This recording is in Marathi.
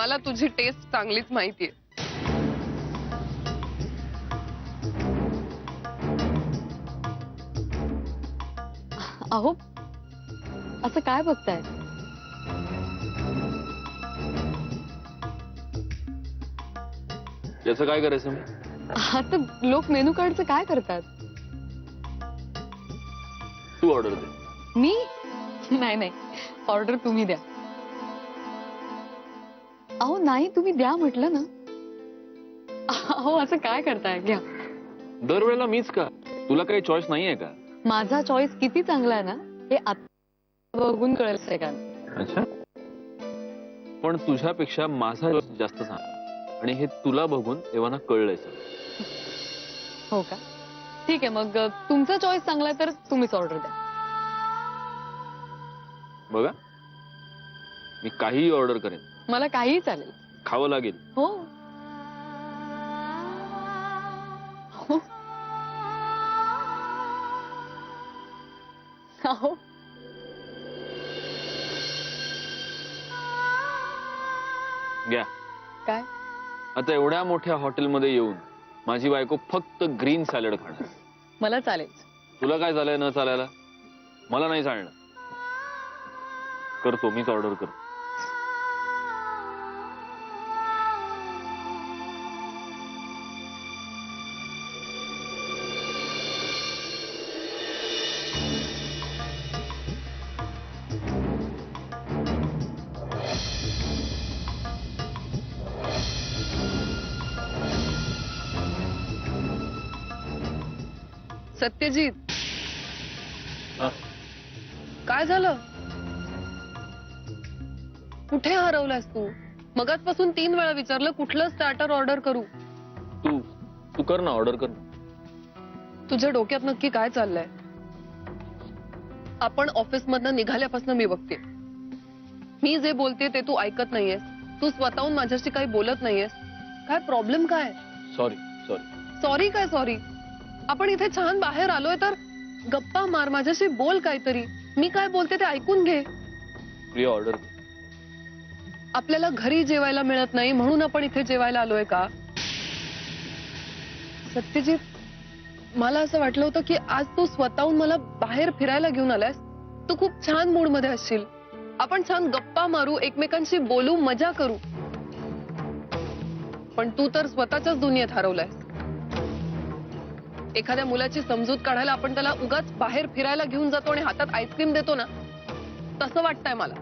मला तुझी टेस्ट चांगलीच माहितीये. अहो असं काय बघताय? याचं काय करायचं मी? आता लोक मेनू कार्डचं काय करतात? तू ऑर्डर दे. मी नाही नाही, ऑर्डर तुम्ही द्या. अहो नाही, तुम्ही द्या म्हटलं ना. अहो असं काय करताय? घ्या. दरवेळेला मीच का? तुला काही चॉईस नाहीये का? माझा चॉईस किती चांगला आहे ना हे आता बघून कळेल सगळ्यांना. अच्छा, पण तुझ्यापेक्षा माझा choice जास्त सांग आणि हे तुला बघून एव्हाना कळलंय सर. हो का? ठीक आहे, मग तुमचा चॉईस चांगला आहे तर तुम्हीच ऑर्डर द्या. बघा, मी काहीही ऑर्डर करेन. मला काहीही चालेल. खावं लागेल. हो हो. अहो घ्या. काय? आता एवढ्या मोठ्या हॉटेलमध्ये येऊन माझी बायको फक्त ग्रीन सॅलड खाणार. मला चालेल. तुला काय झालंय न चालायला? मला नाही चालणार. करतो, मीच ऑर्डर करतो. सत्यजित, हा? काय झालं? कुठे हरवलास तू? मगाचपासून 3 वेळा विचारलं कुठलं स्टार्टर ऑर्डर करू. तू तू कर ना, ऑर्डर कर. तुझ्या डोक्यात नक्की काय चाललंय? आपण ऑफिस मधनं निघाल्यापासून मी बघते, मी जे बोलते ते तू ऐकत नाहीयेस. तू स्वतःहून माझ्याशी काही बोलत नाहीयेस. काय प्रॉब्लेम काय? Sorry sorry. सॉरी काय सॉरी? आपण इथे छान बाहेर आलोय तर गप्पा मार, माझ्याशी बोल काहीतरी. मी काय बोलते ते ऐकून घे. प्रिया, ऑर्डर. आपल्याला घरी जेवायला मिळत नाही म्हणून आपण इथे जेवायला आलोय का? सत्यजित, मला असं वाटलं होतं की आज तू स्वतःहून मला बाहेर फिरायला घेऊन आलायस. तू खूप छान मूड मध्ये असशील. आपण छान गप्पा मारू, एकमेकांशी बोलू, मजा करू. पण तू तर स्वतःच्याच दुनियेत हरवलायस. एखाद्या मुलाची समजूत काढायला आपण त्याला उगाच बाहेर फिरायला घेऊन जातो आणि हातात आईस्क्रीम देतो ना, तसं वाटतंय मला.